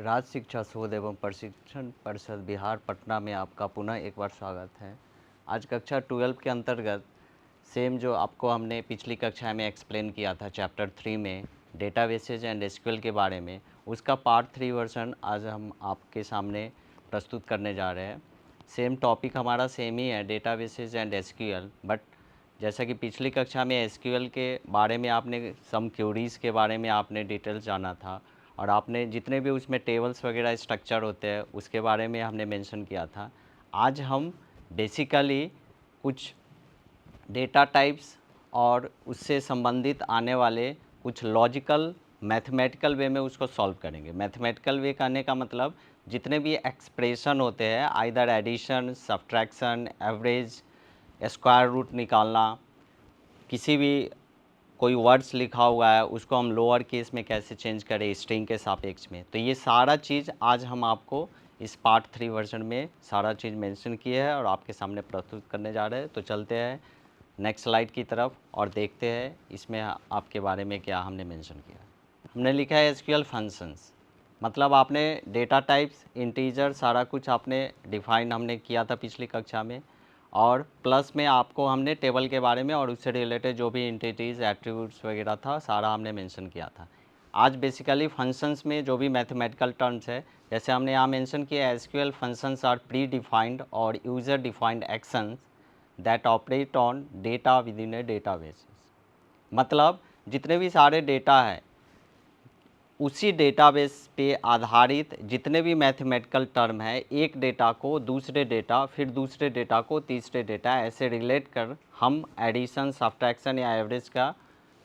राज्य शिक्षा शोध एवं प्रशिक्षण परिषद बिहार पटना में आपका पुनः एक बार स्वागत है। आज कक्षा 12 के अंतर्गत सेम जो आपको हमने पिछली कक्षा में एक्सप्लेन किया था चैप्टर 3 में डेटाबेसेज एंड एसक्यूएल के बारे में, उसका पार्ट 3 वर्जन आज हम आपके सामने प्रस्तुत करने जा रहे हैं। सेम टॉपिक हमारा सेम ही है, डेटाबेसेज एंड एसक्यूएल, बट जैसा कि पिछली कक्षा में एसक्यूएल के बारे में आपने सम क्यूरीज़ के बारे में आपने डिटेल्स जाना था और आपने जितने भी उसमें टेबल्स वगैरह स्ट्रक्चर होते हैं उसके बारे में हमने मेंशन किया था। आज हम बेसिकली कुछ डेटा टाइप्स और उससे संबंधित आने वाले कुछ लॉजिकल मैथमेटिकल वे में उसको सॉल्व करेंगे। मैथमेटिकल वे करने का मतलब जितने भी एक्सप्रेशन होते हैं, either addition, subtraction, average, square root निकालना, किसी भी कोई वर्ड्स लिखा हुआ है उसको हम लोअर केस में कैसे चेंज करें स्ट्रिंग के सापेक्ष में, तो ये सारा चीज़ आज हम आपको इस पार्ट 3 वर्जन में सारा चीज़ मेंशन किए हैं और आपके सामने प्रस्तुत करने जा रहे हैं। तो चलते हैं नेक्स्ट स्लाइड की तरफ और देखते हैं इसमें आपके बारे में क्या हमने मेंशन किया। हमने लिखा है एसक्यूएल फंक्शंस, मतलब आपने डेटा टाइप्स, इंटीजर, सारा कुछ आपने डिफाइन हमने किया था पिछली कक्षा में, और प्लस में आपको हमने टेबल के बारे में और उससे रिलेटेड जो भी एंटिटीज़, एट्रीब्यूट्स वगैरह था सारा हमने मेंशन किया था। आज बेसिकली फंक्शंस में जो भी मैथमेटिकल टर्म्स है, जैसे हमने यहाँ मेंशन किया SQL functions are predefined और user defined actions that operate on data within a database. मतलब जितने भी सारे डेटा है उसी डेटाबेस पे आधारित जितने भी मैथमेटिकल टर्म है, एक डेटा को दूसरे डेटा, फिर दूसरे डेटा को तीसरे डेटा, ऐसे रिलेट कर हम एडिशन, सब्ट्रैक्शन या एवरेज का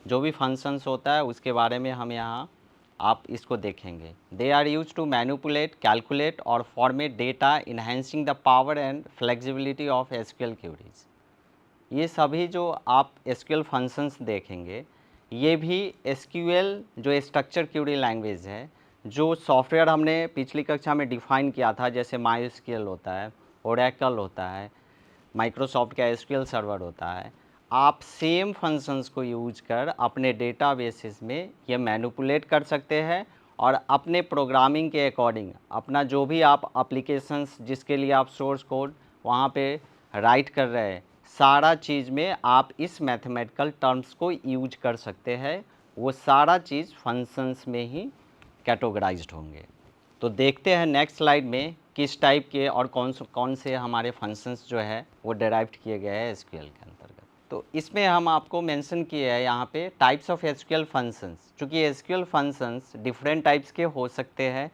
जो भी फंक्शंस होता है उसके बारे में हम यहाँ आप इसको देखेंगे। They are use to manipulate, calculate और format data, enhancing the power and flexibility of SQL queries. ये सभी जो आप एसक्यूएल फंक्शंस देखेंगे ये भी एसक्यूएल जो स्ट्रक्चर क्यूरी लैंग्वेज है, जो सॉफ्टवेयर हमने पिछली कक्षा में डिफ़ाइन किया था, जैसे माइस्क्यूएल होता है, ओरेकल होता है, माइक्रोसॉफ्ट का एसक्यूएल सर्वर होता है, आप सेम फंक्शंस को यूज कर अपने डेटाबेसेस में ये मैनिपुलेट कर सकते हैं और अपने प्रोग्रामिंग के अकॉर्डिंग अपना जो भी आप एप्लीकेशंस जिसके लिए आप सोर्स कोड वहाँ पे राइट कर रहे हैं, सारा चीज़ में आप इस मैथमेटिकल टर्म्स को यूज कर सकते हैं। वो सारा चीज़ फंक्शंस में ही कैटेगराइज्ड होंगे। तो देखते हैं नेक्स्ट स्लाइड में किस टाइप के और कौन से हमारे फंक्शंस जो है वो डेराइव्ड किए गए हैं एसक्यूएल के अंतर्गत। तो इसमें हम आपको मेंशन किए हैं यहाँ पे टाइप्स ऑफ एसक्यूएल फंक्शंस। चूँकि एसक्यूएल फंक्शंस डिफरेंट टाइप्स के हो सकते हैं।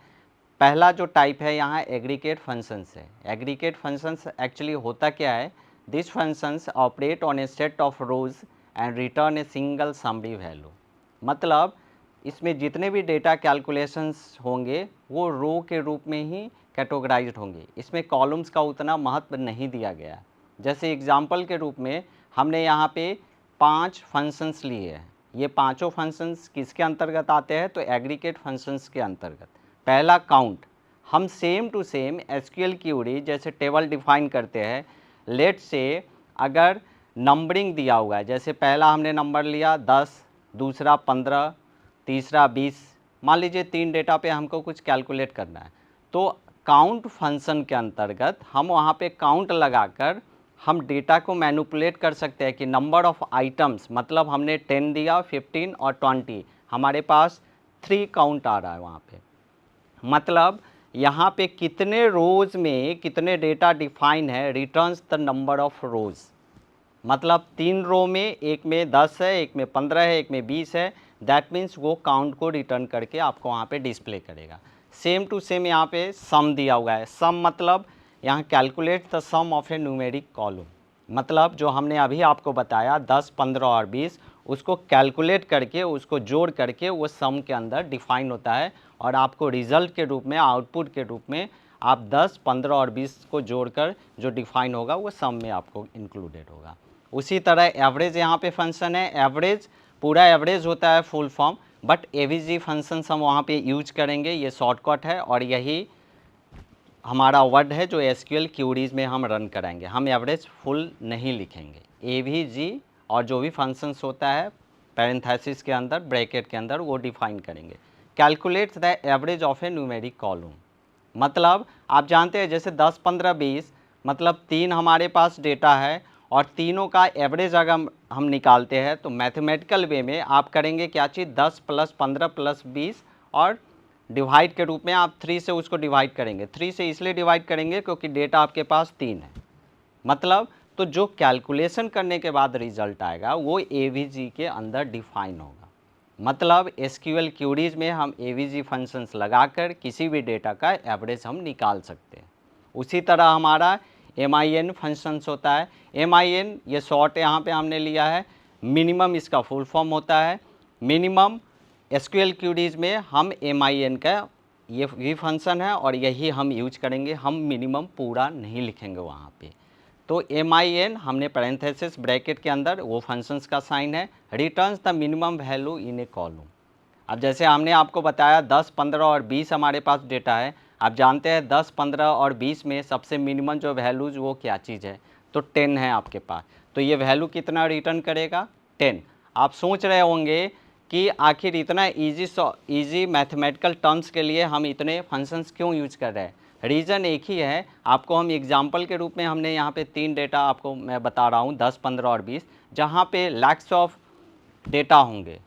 पहला जो टाइप है यहाँ एग्रीगेट फंक्शंस है। एग्रीगेट फंक्शंस एक्चुअली होता क्या है, this functions operate on A set of rose and return a single summary value. मतलब इसमें जितने भी डेटा कैलकुलेशंस होंगे वो रो के रूप में ही कैटेगराइज्ड होंगे, इसमें कॉलम्स का उतना महत्व नहीं दिया गया। जैसे एग्जांपल के रूप में हमने यहाँ पे 5 फंक्शंस लिए हैं। ये पांचों फंक्शंस किसके अंतर्गत आते हैं, तो एग्रीगेट फंक्शंस के अंतर्गत। पहला काउंट, हम same to same SQL query जैसे टेबल डिफाइन करते हैं, लेट से अगर नंबरिंग दिया हुआ है, जैसे पहला हमने नंबर लिया 10, दूसरा 15, तीसरा 20, मान लीजिए 3 डेटा पे हमको कुछ कैलकुलेट करना है, तो काउंट फंक्शन के अंतर्गत हम वहाँ पे काउंट लगाकर हम डेटा को मैनिपुलेट कर सकते हैं कि नंबर ऑफ़ आइटम्स, मतलब हमने 10 दिया, 15 और 20, हमारे पास 3 काउंट आ रहा है वहाँ पे। मतलब यहाँ पे कितने रोज़ में कितने डेटा डिफाइन है, returns the number of rows. मतलब 3 रो में, एक में 10 है, एक में 15 है, एक में 20 है, दैट मीन्स वो काउंट को रिटर्न करके आपको वहाँ पे डिस्प्ले करेगा। सेम टू सेम यहाँ पे सम दिया हुआ है। सम मतलब यहाँ calculate the sum of a numeric column, मतलब जो हमने अभी आपको बताया 10, 15 और 20, उसको कैलकुलेट करके उसको जोड़ करके वो सम के अंदर डिफाइन होता है और आपको रिज़ल्ट के रूप में, आउटपुट के रूप में आप 10, 15 और 20 को जोड़कर जो डिफाइन होगा वो सम में आपको इंक्लूडेड होगा। उसी तरह एवरेज यहाँ पे फंक्शन है। एवरेज पूरा एवरेज होता है full form, but AVG function हम वहाँ पे यूज करेंगे, ये शॉर्टकट है और यही हमारा वर्ड है जो एसक्यूएल क्यूरीज में हम रन कराएंगे। हम एवरेज फुल नहीं लिखेंगे, एवीजी और जो भी फंक्शंस होता है पैरेंथेसिस के अंदर, ब्रैकेट के अंदर, वो डिफाइन करेंगे। Calculates the average of a numeric column. मतलब आप जानते हैं जैसे 10, 15, 20 मतलब 3 हमारे पास डेटा है और तीनों का एवरेज अगर हम निकालते हैं तो मैथमेटिकल वे में आप करेंगे क्या चीज़, 10 + 15 + 20 और डिवाइड के रूप में आप 3 से उसको डिवाइड करेंगे। 3 से इसलिए डिवाइड करेंगे क्योंकि डेटा आपके पास 3 है। मतलब तो जो कैलकुलेशन करने के बाद रिजल्ट आएगा वो एवीजी के अंदर डिफाइन होगा। मतलब एसक्यूएल क्यूरीज में हम एवीजी फंक्शंस लगाकर किसी भी डेटा का एवरेज हम निकाल सकते हैं। उसी तरह हमारा MIN फंक्शंस होता है। MIN ये शॉर्ट यहाँ पे हमने लिया है, मिनिमम इसका फुल फॉर्म होता है। मिनिमम एसक्यूएल क्यूरीज में हम MIN का ये फंक्शन है और यही हम यूज करेंगे, हम मिनिमम पूरा नहीं लिखेंगे वहाँ पे। तो MIN हमने पैरेंथेसिस ब्रैकेट के अंदर वो फंक्शंस का साइन है, returns the minimum value in A column. अब जैसे हमने आपको बताया 10, 15 और 20 हमारे पास डेटा है। आप जानते हैं 10, 15 और 20 में सबसे मिनिमम जो वैल्यूज वो क्या चीज़ है, तो 10 है आपके पास। तो ये वैल्यू कितना रिटर्न करेगा, 10। आप सोच रहे होंगे कि आखिर इतना ईजी मैथमेटिकल टर्म्स के लिए हम इतने फंक्शंस क्यों यूज कर रहे हैं। रीज़न एक ही है, आपको हम एग्जाम्पल के रूप में हमने यहाँ पे 3 डेटा आपको मैं बता रहा हूँ, 10, 15 और 20, जहाँ पे लैक्स ऑफ डेटा होंगे,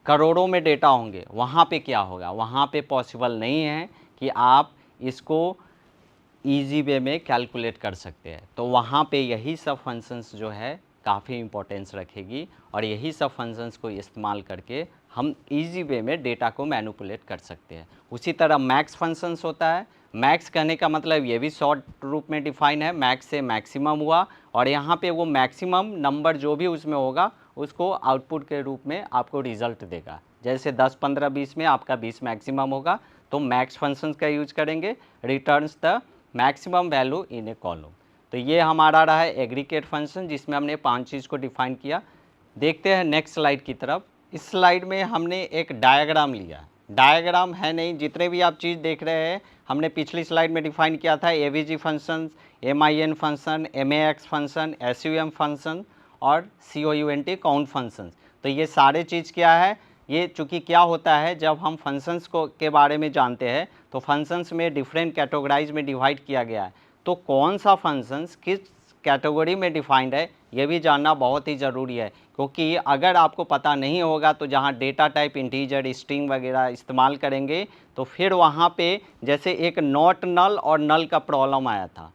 करोड़ों में डेटा होंगे। वहाँ पे क्या होगा, वहाँ पे पॉसिबल नहीं है कि आप इसको ईजी वे में कैलकुलेट कर सकते हैं। तो वहाँ पे यही सब फंक्शंस जो है काफ़ी इंपॉर्टेंस रखेगी और यही सब फंक्शंस को इस्तेमाल करके हम इजी वे में डेटा को मैनिपुलेट कर सकते हैं। उसी तरह मैक्स फंक्शंस होता है। मैक्स कहने का मतलब ये भी शॉर्ट रूप में डिफाइन है, मैक्स से मैक्सिमम हुआ और यहाँ पे वो मैक्सिमम नंबर जो भी उसमें होगा उसको आउटपुट के रूप में आपको रिजल्ट देगा। जैसे 10, 15, 20 में आपका 20 मैक्सिमम होगा तो मैक्स फंक्शंस का यूज करेंगे, returns the maximum value in A column. तो ये हमारा रहा है एग्रीगेट फंक्शन जिसमें हमने 5 चीज़ को डिफाइन किया। देखते हैं नेक्स्ट स्लाइड की तरफ। इस स्लाइड में हमने एक डायग्राम लिया। डायग्राम है नहीं, जितने भी आप चीज़ देख रहे हैं हमने पिछली स्लाइड में डिफाइन किया था, AVG function, MIN function, MAX function, SUM function और COUNT काउंट फंक्शन। तो ये सारे चीज़ क्या है, ये चूँकि क्या होता है जब हम फंक्शंस को के बारे में जानते हैं तो फंक्शंस में डिफरेंट कैटेगराइज में डिवाइड किया गया है। तो कौन सा फंक्शंस किस कैटेगरी में डिफाइंड है ये भी जानना बहुत ही ज़रूरी है, क्योंकि अगर आपको पता नहीं होगा तो जहाँ डेटा टाइप इंटीजर, स्ट्रिंग वगैरह इस्तेमाल करेंगे तो फिर वहाँ पे जैसे एक नॉट नल और नल का प्रॉब्लम आया था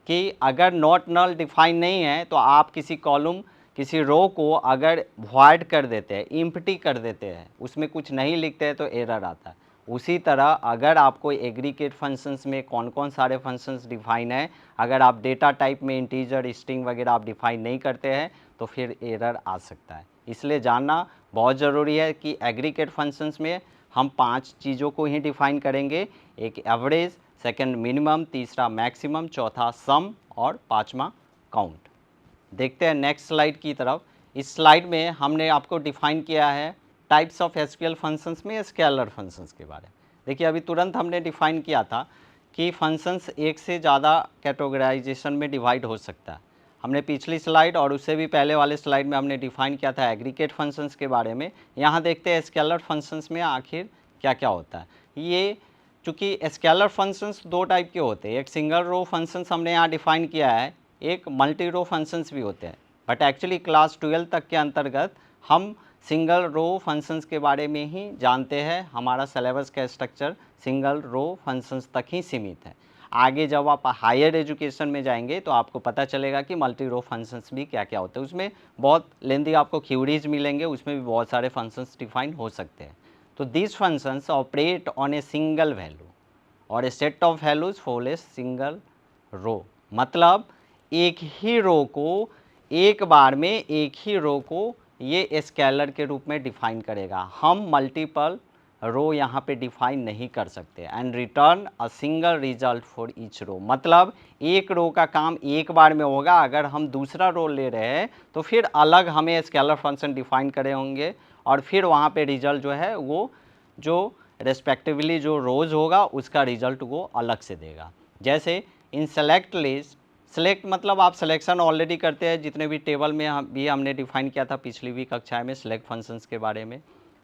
कि अगर नॉट नल डिफाइन नहीं है तो आप किसी कॉलम, किसी रो को अगर वॉइड कर देते हैं, इम्प्टी कर देते हैं, उसमें कुछ नहीं लिखते हैं तो एरर आता है। उसी तरह अगर आपको एग्रीगेट फंक्शंस में कौन कौन सारे फंक्शंस डिफाइन है, अगर आप डेटा टाइप में इंटीजर, स्ट्रिंग वगैरह आप डिफाइन नहीं करते हैं तो फिर एरर आ सकता है। इसलिए जानना बहुत ज़रूरी है कि एग्रीगेट फंक्शंस में हम 5 चीज़ों को ही डिफाइन करेंगे, एक एवरेज, सेकंड मिनिमम, तीसरा मैक्सिमम, चौथा सम और पाँचवा काउंट। देखते हैं नेक्स्ट स्लाइड की तरफ। इस स्लाइड में हमने आपको डिफाइन किया है टाइप्स ऑफ एसक्यूएल फंक्शंस में स्केलर फंक्शंस के बारे में। देखिए अभी तुरंत हमने डिफाइन किया था कि फंक्शंस एक से ज़्यादा कैटेगराइजेशन में डिवाइड हो सकता है। हमने पिछली स्लाइड और उससे भी पहले वाले स्लाइड में हमने डिफाइन किया था एग्रीगेट फंक्शंस के बारे में। यहाँ देखते हैं स्केलर फंक्शंस में आखिर क्या क्या होता है। ये चूँकि स्केलर फंक्शंस 2 टाइप के होते हैं, एक सिंगल रो फंक्शंस हमने यहाँ डिफाइन किया है, एक मल्टी रो फंक्शंस भी होते हैं। बट एक्चुअली क्लास 12 तक के अंतर्गत हम सिंगल रो फंक्शंस के बारे में ही जानते हैं। हमारा सिलेबस का स्ट्रक्चर सिंगल रो फंक्शंस तक ही सीमित है। आगे जब आप हायर एजुकेशन में जाएंगे तो आपको पता चलेगा कि मल्टी रो फंक्शंस भी क्या क्या होते हैं। उसमें बहुत लेंदी आपको क्यूरीज मिलेंगे, उसमें भी बहुत सारे फंक्शंस डिफाइन हो सकते हैं। तो these functions operate on a single value और a set of values for a single row. मतलब एक ही रो को, एक बार में एक ही रो को ये स्केलर के रूप में डिफाइन करेगा। हम मल्टीपल रो यहाँ पे डिफाइन नहीं कर सकते। And return a single result for each row. मतलब एक रो का काम एक बार में होगा। अगर हम दूसरा रो ले रहे हैं तो फिर अलग हमें स्केलर फंक्शन डिफाइन करे होंगे और फिर वहाँ पे रिजल्ट जो है वो जो रेस्पेक्टिवली जो रोज़ होगा उसका रिजल्ट वो अलग से देगा। जैसे इन सेलेक्ट लिस्ट, सेलेक्ट मतलब आप सिलेक्शन ऑलरेडी करते हैं, जितने भी टेबल में भी हमने डिफाइन किया था पिछली भी कक्षा में सेलेक्ट फंक्शंस के बारे में।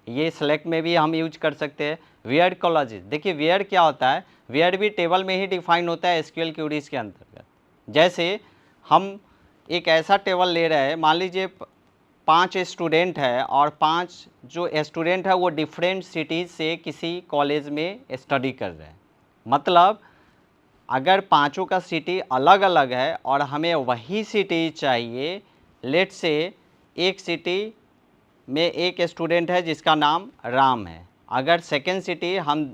ये सेलेक्ट में भी हम यूज कर सकते हैं। वेयर क्लॉजेज, देखिए वेयर क्या होता है, वेयर भी टेबल में ही डिफाइन होता है एसक्यूएल क्वेरीज के अंतर्गत। जैसे हम एक ऐसा टेबल ले रहे हैं, मान लीजिए 5 स्टूडेंट है और 5 जो स्टूडेंट है वो डिफरेंट सिटीज़ से किसी कॉलेज में स्टडी कर रहे हैं। मतलब अगर पांचों का सिटी अलग अलग है और हमें वही सिटी चाहिए, लेट से एक सिटी में एक स्टूडेंट है जिसका नाम राम है, अगर सेकेंड सिटी हम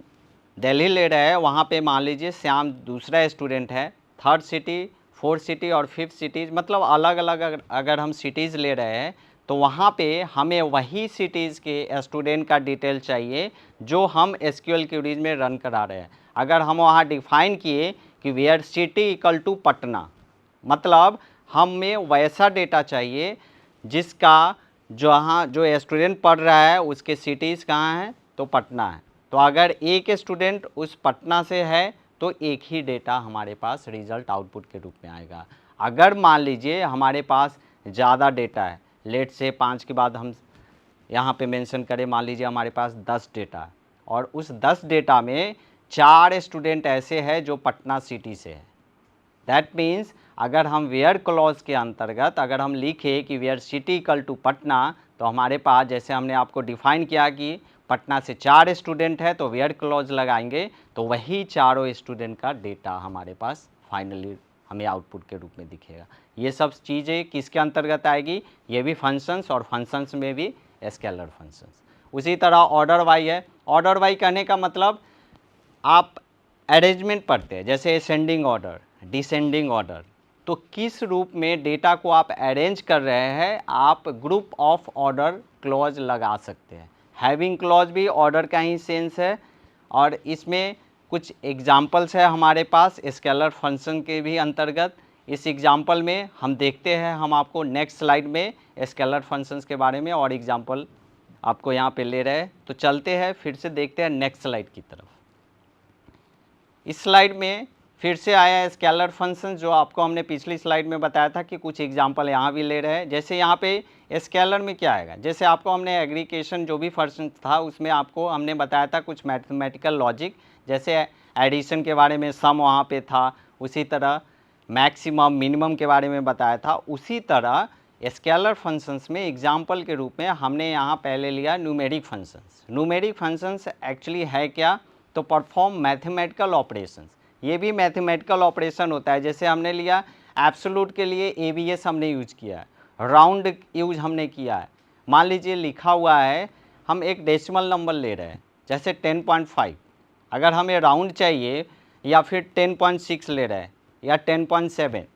दिल्ली ले रहे हैं, वहाँ पे मान लीजिए श्याम दूसरा स्टूडेंट है, थर्ड सिटी, फोर्थ सिटी और फिफ्थ सिटीज़, मतलब अलग अलग अगर हम सिटीज़ ले रहे हैं तो वहाँ पे हमें वही सिटीज़ के स्टूडेंट का डिटेल चाहिए जो हम एसक्यूएल क्वेरीज में रन करा रहे हैं। अगर हम वहाँ डिफाइन किए कि where city equal to Patna, मतलब हमें वैसा डेटा चाहिए जिसका जहाँ जो स्टूडेंट पढ़ रहा है उसके सिटीज़ कहाँ हैं, तो पटना है। तो अगर एक स्टूडेंट उस पटना से है तो एक ही डेटा हमारे पास रिजल्ट आउटपुट के रूप में आएगा। अगर मान लीजिए हमारे पास ज़्यादा डेटा है, लेट से 5 के बाद हम यहाँ पे मेंशन करें, मान लीजिए हमारे पास 10 डेटा है और उस 10 डेटा में 4 स्टूडेंट ऐसे हैं जो पटना सिटी से है। दैट मीन्स अगर हम वेयर क्लॉज के अंतर्गत अगर हम लिखे कि where city equal to Patna, तो हमारे पास जैसे हमने आपको डिफाइन किया कि पटना से 4 स्टूडेंट है तो वेयर क्लॉज लगाएंगे तो वही चारों स्टूडेंट का डेटा हमारे पास फाइनली हमें आउटपुट के रूप में दिखेगा। ये सब चीज़ें किसके अंतर्गत आएगी, ये भी फंक्शंस, और फंक्शंस में भी स्केलर फंक्शंस। उसी तरह ऑर्डर वाई है। ऑर्डर वाई कहने का मतलब आप अरेंजमेंट पढ़ते हैं, जैसे असेंडिंग ऑर्डर, डिसेंडिंग ऑर्डर, तो किस रूप में डेटा को आप अरेंज कर रहे हैं, आप ग्रुप ऑफ ऑर्डर क्लॉज लगा सकते हैं। हैविंग क्लॉज भी ऑर्डर का ही सेंस है, और इसमें कुछ एग्जाम्पल्स है हमारे पास स्केलर फंक्शन के भी अंतर्गत। इस एग्जाम्पल में हम देखते हैं, हम आपको नेक्स्ट स्लाइड में स्केलर फंक्शंस के बारे में और एग्जाम्पल आपको यहाँ पे ले रहे हैं। तो चलते हैं फिर से देखते हैं नेक्स्ट स्लाइड की तरफ। इस स्लाइड में फिर से आया है स्केलर फंक्शन, जो आपको हमने पिछली स्लाइड में बताया था कि कुछ एग्जाम्पल यहाँ भी ले रहे हैं। जैसे यहाँ पे स्केलर में क्या आएगा, जैसे आपको हमने एग्रीगेशन जो भी फंक्शन था उसमें आपको हमने बताया था कुछ मैथमेटिकल लॉजिक, जैसे एडिशन के बारे में सम वहाँ पे था, उसी तरह मैक्सिमम मिनिमम के बारे में बताया था। उसी तरह स्केलर फंक्शंस में एग्जाम्पल के रूप में हमने यहाँ पहले लिया numeric functions. Numeric functions actually है क्या, तो परफॉर्म मैथमेटिकल ऑपरेशंस। ये भी मैथमेटिकल ऑपरेशन होता है। जैसे हमने लिया एब्सोल्यूट के लिए एबीएस हमने यूज किया है, राउंड यूज हमने किया है। मान लीजिए लिखा हुआ है हम एक डेसिमल नंबर ले रहे हैं, जैसे 10.5, अगर हमें राउंड चाहिए, या फिर 10.6 ले रहे हैं या 10.7,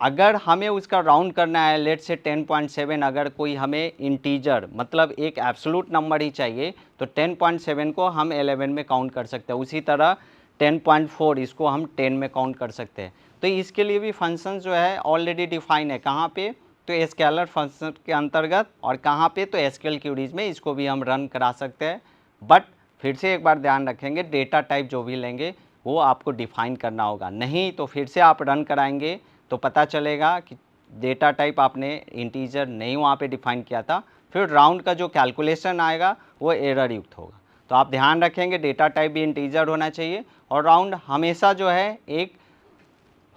अगर हमें उसका राउंड करना है, लेट से 10.7, अगर कोई हमें इंटीजर मतलब एक एब्सोल्यूट नंबर ही चाहिए तो 10.7 को हम 11 में काउंट कर सकते हैं। उसी तरह 10.4 इसको हम 10 में काउंट कर सकते हैं। तो इसके लिए भी फंक्शन जो है ऑलरेडी डिफाइन है, कहाँ पे, तो स्केलर फंक्शन के अंतर्गत, और कहाँ पे, तो एसक्यूएल क्वेरीज में इसको भी हम रन करा सकते हैं। बट फिर से एक बार ध्यान रखेंगे, डेटा टाइप जो भी लेंगे वो आपको डिफाइन करना होगा, नहीं तो फिर से आप रन कराएंगे तो पता चलेगा कि डेटा टाइप आपने इंटीजर नहीं वहाँ पे डिफाइन किया था, फिर राउंड का जो कैलकुलेशन आएगा वो एरर युक्त होगा। तो आप ध्यान रखेंगे डेटा टाइप भी इंटीजर होना चाहिए, और राउंड हमेशा जो है एक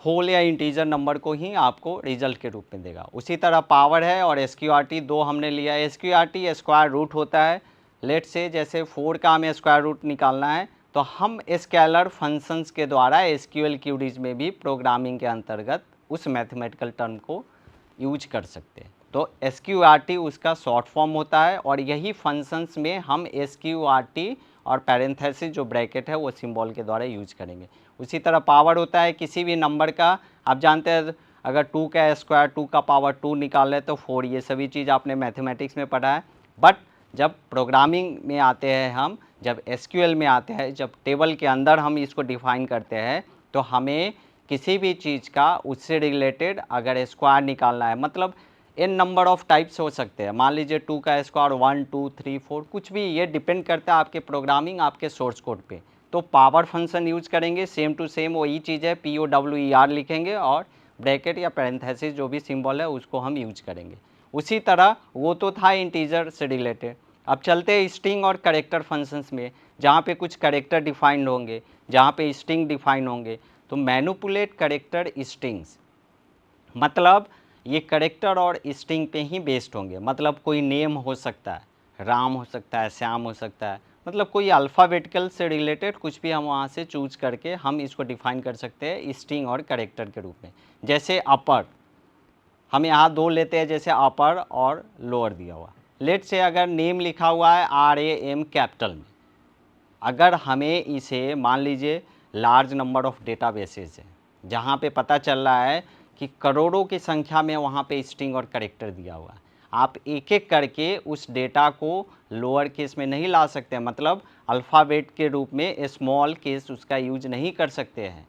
होल या इंटीजर नंबर को ही आपको रिजल्ट के रूप में देगा। उसी तरह पावर है और एसक्यूआरटी दो हमने लिया है। एसक्यूआरटी स्क्वायर रूट होता है, लेट से जैसे 4 का हमें स्क्वायर रूट निकालना है तो हम स्केलर फंक्शंस के द्वारा एसक्यूएल क्वेरीज में भी प्रोग्रामिंग के अंतर्गत उस मैथमेटिकल टर्म को यूज कर सकते हैं। तो एसक्यूआरटी उसका शॉर्ट फॉर्म होता है, और यही फंक्शंस में हम एसक्यूआरटी और पैरेंथेसिस जो ब्रैकेट है वो सिंबल के द्वारा यूज करेंगे। उसी तरह पावर होता है किसी भी नंबर का, आप जानते हैं अगर 2 का स्क्वायर 2 का पावर 2 निकाल ले तो 4, ये सभी चीज़ आपने मैथमेटिक्स में पढ़ा है। बट जब प्रोग्रामिंग में आते हैं हम, जब एसक्यूएल में आते हैं, जब टेबल के अंदर हम इसको डिफाइन करते हैं, तो हमें किसी भी चीज़ का उससे रिलेटेड अगर स्क्वायर निकालना है, मतलब एन नंबर ऑफ टाइप्स हो सकते हैं, मान लीजिए 2 का स्क्वायर 1 2 3 4 कुछ भी, ये डिपेंड करता है आपके प्रोग्रामिंग आपके सोर्स कोड पे। तो पावर फंक्शन यूज करेंगे, सेम टू सेम वही चीज़ है, POWER लिखेंगे और ब्रैकेट या पैरेंथेसिस जो भी सिंबल है उसको हम यूज करेंगे। उसी तरह वो तो था इंटीजर से रिलेटेड, अब चलते हैं स्ट्रिंग और कैरेक्टर फंक्शंस में, जहाँ पे कुछ कैरेक्टर डिफाइंड होंगे, जहाँ पे स्ट्रिंग डिफाइन होंगे। तो मैनिपुलेट कैरेक्टर स्ट्रिंग्स, मतलब ये कैरेक्टर और स्ट्रिंग पे ही बेस्ड होंगे। मतलब कोई नेम हो सकता है, राम हो सकता है, श्याम हो सकता है, मतलब कोई अल्फ़ाबेटिकल से रिलेटेड कुछ भी हम वहाँ से चूज करके हम इसको डिफाइन कर सकते हैं स्ट्रिंग और कैरेक्टर के रूप में। जैसे अपर, हम यहाँ दो लेते हैं, जैसे अपर और लोअर दिया हुआ। लेट से अगर नेम लिखा हुआ है RAM कैपिटल में, अगर हमें इसे मान लीजिए लार्ज नंबर ऑफ डेटाबेसेस है जहाँ पे पता चल रहा है कि करोड़ों की संख्या में वहाँ पे स्ट्रिंग और कैरेक्टर दिया हुआ है, आप एक एक करके उस डेटा को लोअर केस में नहीं ला सकते, मतलब अल्फ़ाबेट के रूप में स्मॉल केस उसका यूज नहीं कर सकते हैं।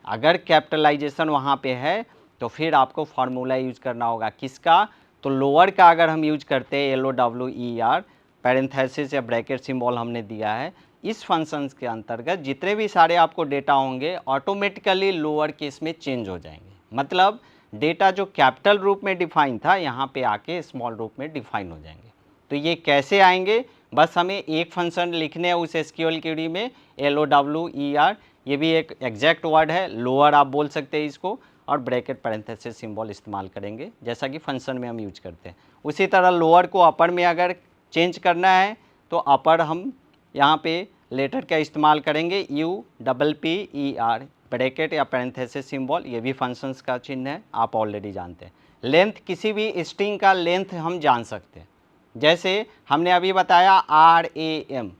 अगर कैपिटलाइजेशन वहाँ पे है तो फिर आपको फार्मूला यूज करना होगा, किसका? तो लोअर का अगर हम यूज करते हैं LOWER, पैरेंथेसिस या ब्रैकेट सिंबल हमने दिया है, इस फंक्शंस के अंतर्गत जितने भी सारे आपको डेटा होंगे ऑटोमेटिकली लोअर केस में चेंज हो जाएंगे। मतलब डेटा जो कैपिटल रूप में डिफाइन था यहाँ पे आके स्मॉल रूप में डिफाइन हो जाएंगे। तो ये कैसे आएंगे? बस हमें एक फंक्शन लिखने हैं उस SQL क्वेरी में, LOWER, ये भी एक एग्जैक्ट वर्ड है, लोअर आप बोल सकते हैं इसको, और ब्रैकेट पैरेंथेसिस सिंबल इस्तेमाल करेंगे जैसा कि फंक्शन में हम यूज करते हैं। उसी तरह लोअर को अपर में अगर चेंज करना है तो अपर हम यहाँ पे लेटर का इस्तेमाल करेंगे UPPER, ब्रैकेट या पैरेंथेसिस सिंबल, ये भी फंक्शंस का चिन्ह है, आप ऑलरेडी जानते हैं। लेंथ, किसी भी स्ट्रिंग का लेंथ हम जान सकते हैं, जैसे हमने अभी बताया RAM।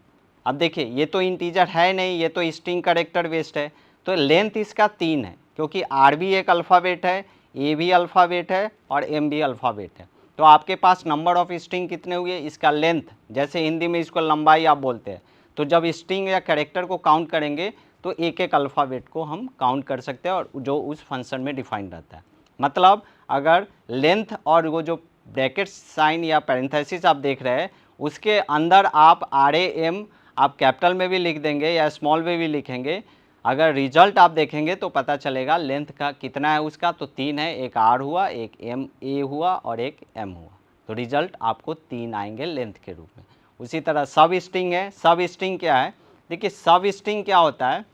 अब देखिए ये तो इंटीजर है नहीं, ये तो स्ट्रिंग कैरेक्टर बेस्ड है, तो लेंथ इसका 3 है, क्योंकि R भी एक अल्फ़ाबेट है, A भी अल्फ़ाबेट है और M भी अल्फ़ाबेट है। तो आपके पास नंबर ऑफ स्ट्रिंग कितने हुए? इसका लेंथ, जैसे हिंदी में इसको लंबाई आप बोलते हैं, तो जब स्ट्रिंग या कैरेक्टर को काउंट करेंगे तो एक एक अल्फ़ाबेट को हम काउंट कर सकते हैं, और जो उस फंक्शन में डिफाइंड रहता है। मतलब अगर लेंथ और वो जो ब्रैकेट साइन या पैरेंथेसिस आप देख रहे हैं उसके अंदर आप RAM आप कैपिटल में भी लिख देंगे या स्मॉल में भी लिखेंगे, अगर रिजल्ट आप देखेंगे तो पता चलेगा लेंथ का कितना है उसका, तो 3 है, एक R हुआ, एक MA हुआ और एक M हुआ, तो रिजल्ट आपको 3 आएंगे लेंथ के रूप में। उसी तरह सब स्ट्रिंग है। सब स्ट्रिंग क्या है? देखिए सब स्ट्रिंग क्या होता है,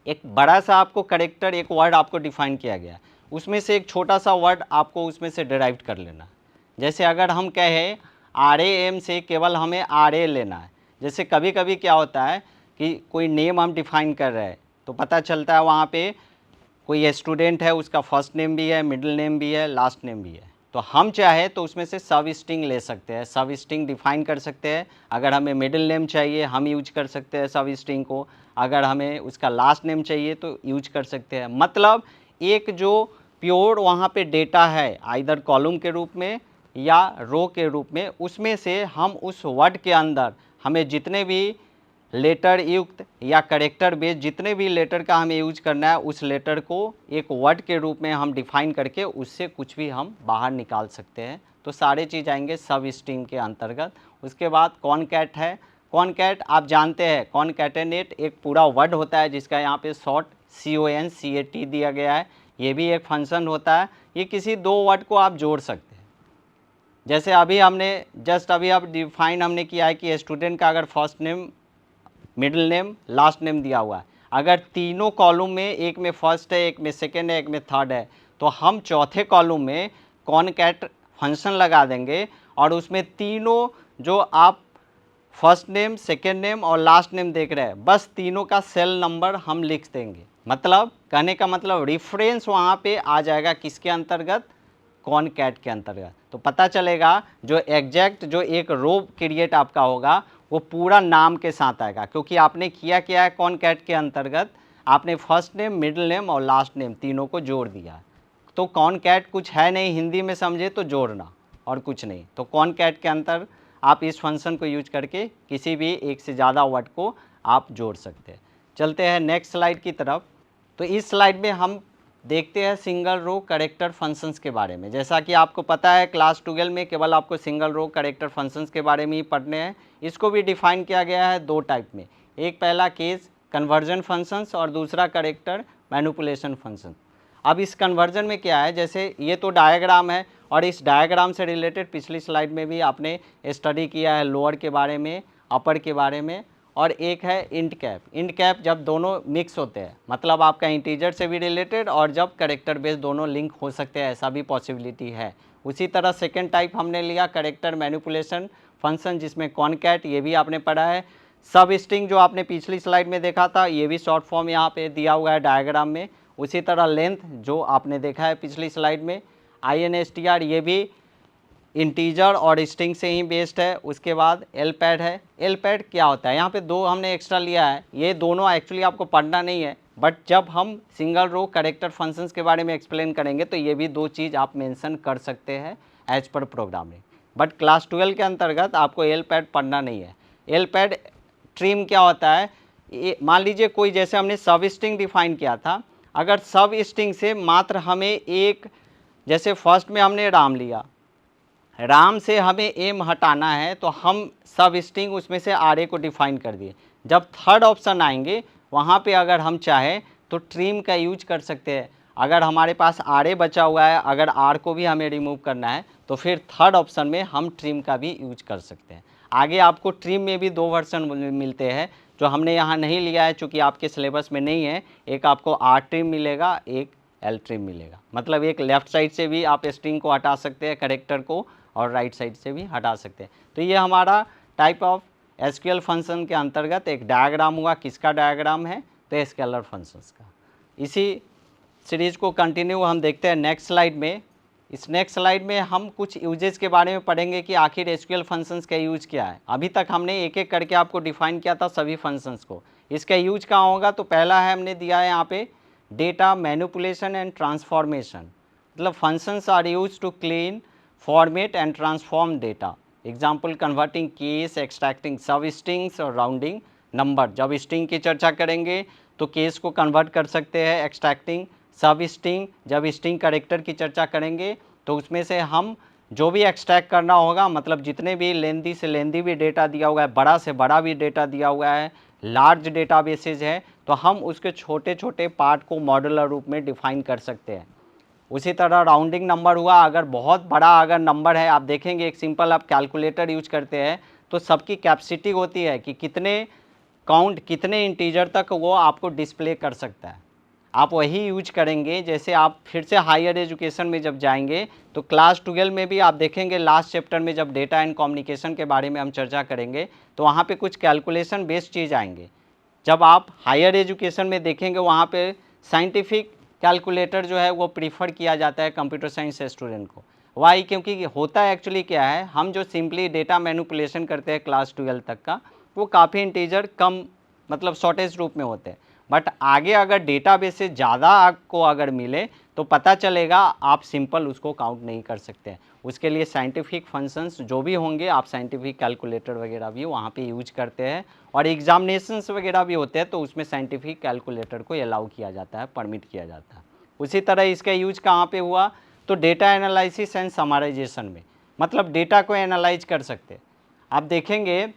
एक बड़ा सा आपको कैरेक्टर, एक वर्ड आपको डिफाइन किया गया है, उसमें से एक छोटा सा वर्ड आपको उसमें से डिराइव कर लेना। जैसे अगर हम कहें RAM से केवल हमें RA लेना है, जैसे कभी कभी क्या होता है कि कोई नेम हम डिफाइन कर रहे हैं तो पता चलता है वहाँ पे कोई स्टूडेंट है, उसका फर्स्ट नेम भी है, मिडिल नेम भी है, लास्ट नेम भी है, तो हम चाहे तो उसमें से सब स्ट्रिंग ले सकते हैं, सब स्ट्रिंग डिफाइन कर सकते हैं। अगर हमें मिडिल नेम चाहिए हम यूज कर सकते हैं सब स्ट्रिंग को, अगर हमें उसका लास्ट नेम चाहिए तो यूज कर सकते हैं। मतलब एक जो प्योर वहाँ पे डेटा है आइदर कॉलम के रूप में या रो के रूप में, उसमें से हम उस वर्ड के अंदर हमें जितने भी लेटर युक्त या करेक्टर बेस्ड जितने भी लेटर का हमें यूज करना है उस लेटर को एक वर्ड के रूप में हम डिफाइन करके उससे कुछ भी हम बाहर निकाल सकते हैं। तो सारे चीज़ आएंगे सब स्ट्रिंग के अंतर्गत। उसके बाद कॉनकैट है। कॉनकैट आप जानते हैं, कॉनकैटेनेट एक पूरा वर्ड होता है जिसका यहाँ पे शॉर्ट CONCAT दिया गया है, ये भी एक फंक्शन होता है। ये किसी दो वर्ड को आप जोड़ सकते हैं, जैसे अभी हमने जस्ट अभी अब डिफाइन हमने किया है कि स्टूडेंट का अगर first name, middle name, last name दिया हुआ है, अगर तीनों कॉलम में एक में फर्स्ट है, एक में सेकेंड है, एक में थर्ड है, तो हम चौथे कॉलम में कॉनकैट फंक्शन लगा देंगे और उसमें तीनों जो आप फर्स्ट नेम, सेकेंड नेम और लास्ट नेम देख रहे हैं, बस तीनों का सेल नंबर हम लिख देंगे। मतलब कहने का मतलब रेफरेंस वहाँ पे आ जाएगा किसके अंतर्गत? कॉनकैट के अंतर्गत। तो पता चलेगा जो एग्जैक्ट जो एक रो क्रिएट आपका होगा वो पूरा नाम के साथ आएगा, क्योंकि आपने किया क्या है कॉनकैट के अंतर्गत, आपने फर्स्ट नेम, मिडिल नेम और लास्ट नेम तीनों को जोड़ दिया। तो कॉनकैट कुछ है नहीं, हिंदी में समझे तो जोड़ना और कुछ नहीं। तो कॉनकैट के अंतर आप इस फंक्शन को यूज करके किसी भी एक से ज़्यादा वर्ड को आप जोड़ सकते हैं। चलते हैं नेक्स्ट स्लाइड की तरफ। तो इस स्लाइड में हम देखते हैं सिंगल रो कैरेक्टर फंक्शंस के बारे में। जैसा कि आपको पता है क्लास 12 में केवल आपको सिंगल रो कैरेक्टर फंक्शंस के बारे में ही पढ़ने हैं। इसको भी डिफाइन किया गया है दो टाइप में, एक पहला केस कन्वर्जन फंक्शंस और दूसरा कैरेक्टर मैनिपुलेशन फंक्शन। अब इस कन्वर्जन में क्या है, जैसे ये तो डायग्राम है और इस डायग्राम से रिलेटेड पिछली स्लाइड में भी आपने स्टडी किया है लोअर के बारे में, अपर के बारे में, और एक है इंट कैप। इंट कैप जब दोनों मिक्स होते हैं, मतलब आपका इंटीजर से भी रिलेटेड और जब कैरेक्टर बेस दोनों लिंक हो सकते हैं, ऐसा भी पॉसिबिलिटी है। उसी तरह सेकेंड टाइप हमने लिया कैरेक्टर मैनिपुलेशन फंक्शन, जिसमें कॉनकैट, ये भी आपने पढ़ा है। सब स्ट्रिंग जो आपने पिछली स्लाइड में देखा था, ये भी शॉर्ट फॉर्म यहाँ पे दिया हुआ है डायग्राम में। उसी तरह लेंथ जो आपने देखा है पिछली स्लाइड में, INSTR, ये भी इंटीजर और स्ट्रिंग से ही बेस्ड है। उसके बाद LPAD है। LPAD क्या होता है, यहाँ पे दो हमने एक्स्ट्रा लिया है, ये दोनों एक्चुअली आपको पढ़ना नहीं है, बट जब हम सिंगल रो कैरेक्टर फंक्शंस के बारे में एक्सप्लेन करेंगे तो ये भी दो चीज़ आप मेंशन कर सकते हैं as per programming. But class 12 के अंतर्गत आपको LPAD पढ़ना नहीं है। LPAD ट्रिम क्या होता है, मान लीजिए कोई, जैसे हमने सब स्ट्रिंग डिफाइन किया था, अगर सब स्ट्रिंग से मात्र हमें एक, जैसे फर्स्ट में हमने राम लिया, राम से हमें एम हटाना है तो हम सब स्ट्रिंग उसमें से आर को डिफाइन कर दिए। जब थर्ड ऑप्शन आएंगे वहाँ पे अगर हम चाहें तो ट्रिम का यूज कर सकते हैं। अगर हमारे पास आर बचा हुआ है, अगर आर को भी हमें रिमूव करना है तो फिर थर्ड ऑप्शन में हम ट्रिम का भी यूज कर सकते हैं। आगे आपको ट्रिम में भी दो वर्जन मिलते हैं जो हमने यहाँ नहीं लिया है चूँकि आपके सिलेबस में नहीं है। एक आपको आर ट्रिम मिलेगा, एक एल ट्रिम मिलेगा। मतलब एक लेफ्ट साइड से भी आप स्ट्रिंग को हटा सकते हैं कैरेक्टर को, और राइट साइड से भी हटा सकते हैं। तो ये हमारा टाइप ऑफ SQL फंक्शन के अंतर्गत एक डायग्राम हुआ। किसका डायग्राम है, तो स्केलर फंक्शंस का। इसी सीरीज को कंटिन्यू हम देखते हैं नेक्स्ट स्लाइड में। इस नेक्स्ट स्लाइड में हम कुछ यूजेस के बारे में पढ़ेंगे कि आखिर SQL फंक्शंस का यूज क्या है। अभी तक हमने एक एक करके आपको डिफाइन किया था सभी फंक्शंस को। इसका यूज कहाँ होगा, तो पहला है हमने दिया है यहाँ पे डेटा मैनिपुलेशन एंड ट्रांसफॉर्मेशन। मतलब functions are use to clean, format and transform data. Example converting case, extracting substrings और राउंडिंग नंबर। जब स्ट्रिंग की चर्चा करेंगे तो केस को कन्वर्ट कर सकते हैं, एक्सट्रैक्टिंग सब स्ट्रिंग। जब स्ट्रिंग कैरेक्टर की चर्चा करेंगे तो उसमें से हम जो भी एक्सट्रैक्ट करना होगा, मतलब जितने भी लेंदी से लेंदी भी डेटा दिया हुआ है, बड़ा से बड़ा भी डेटा दिया हुआ है, लार्ज डेटा बेसेज है, तो हम उसके छोटे छोटे पार्ट को मॉड्यूलर रूप में डिफाइन कर सकते हैं। उसी तरह राउंडिंग नंबर हुआ, अगर बहुत बड़ा अगर नंबर है, आप देखेंगे एक सिंपल आप कैलकुलेटर यूज करते हैं तो सबकी कैपेसिटी होती है कि कितने काउंट, कितने इंटीजर तक वो आपको डिस्प्ले कर सकता है। आप वही यूज करेंगे। जैसे आप फिर से हायर एजुकेशन में जब जाएंगे तो क्लास 12 में भी आप देखेंगे लास्ट चैप्टर में जब डेटा एंड कम्युनिकेशन के बारे में हम चर्चा करेंगे तो वहाँ पे कुछ कैलकुलेशन बेस्ड चीज़ आएंगे। जब आप हायर एजुकेशन में देखेंगे वहाँ पे साइंटिफिक कैलकुलेटर जो है वो प्रीफर किया जाता है कंप्यूटर साइंस स्टूडेंट को। वाई, क्योंकि होता है एक्चुअली क्या है, हम जो सिंपली डेटा मैनिपुलेशन करते हैं क्लास 12 तक का, वो काफ़ी इंटीजर कम, मतलब शॉर्टेज रूप में होते हैं। बट आगे अगर डेटाबेस से ज़्यादा आपको अगर मिले तो पता चलेगा आप सिंपल उसको काउंट नहीं कर सकते हैं। उसके लिए साइंटिफिक फंक्शंस जो भी होंगे, आप साइंटिफिक कैलकुलेटर वगैरह भी वहाँ पे यूज करते हैं, और एग्जामिनेशंस वगैरह भी होते हैं तो उसमें साइंटिफिक कैलकुलेटर को अलाउ किया जाता है, परमिट किया जाता है। उसी तरह इसका यूज कहाँ पे हुआ, तो डेटा एनालिसिस एंड समराइजेशन में, मतलब डेटा को एनालाइज कर सकते हैं। आप देखेंगे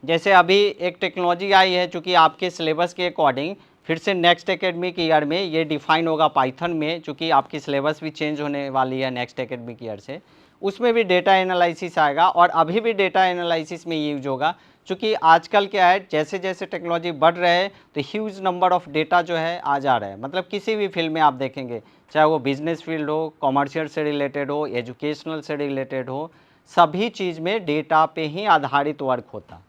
जैसे अभी एक टेक्नोलॉजी आई है, चूँकि आपके सिलेबस के अकॉर्डिंग फिर से नेक्स्ट एकेडमिक ईयर में ये डिफाइन होगा पाइथन में, चूँकि आपकी सिलेबस भी चेंज होने वाली है नेक्स्ट एकेडमिक ईयर से, उसमें भी डेटा एनालिसिस आएगा। और अभी भी डेटा एनालिसिस में यूज होगा, चूँकि आजकल क्या है, जैसे जैसे टेक्नोलॉजी बढ़ रहे हैं तो ह्यूज नंबर ऑफ डेटा जो है आ जा रहा है। मतलब किसी भी फील्ड में आप देखेंगे, चाहे वो बिजनेस फील्ड हो, कॉमर्शियल से रिलेटेड हो, एजुकेशनल से रिलेटेड हो, सभी चीज़ में डेटा पे ही आधारित वर्क होता।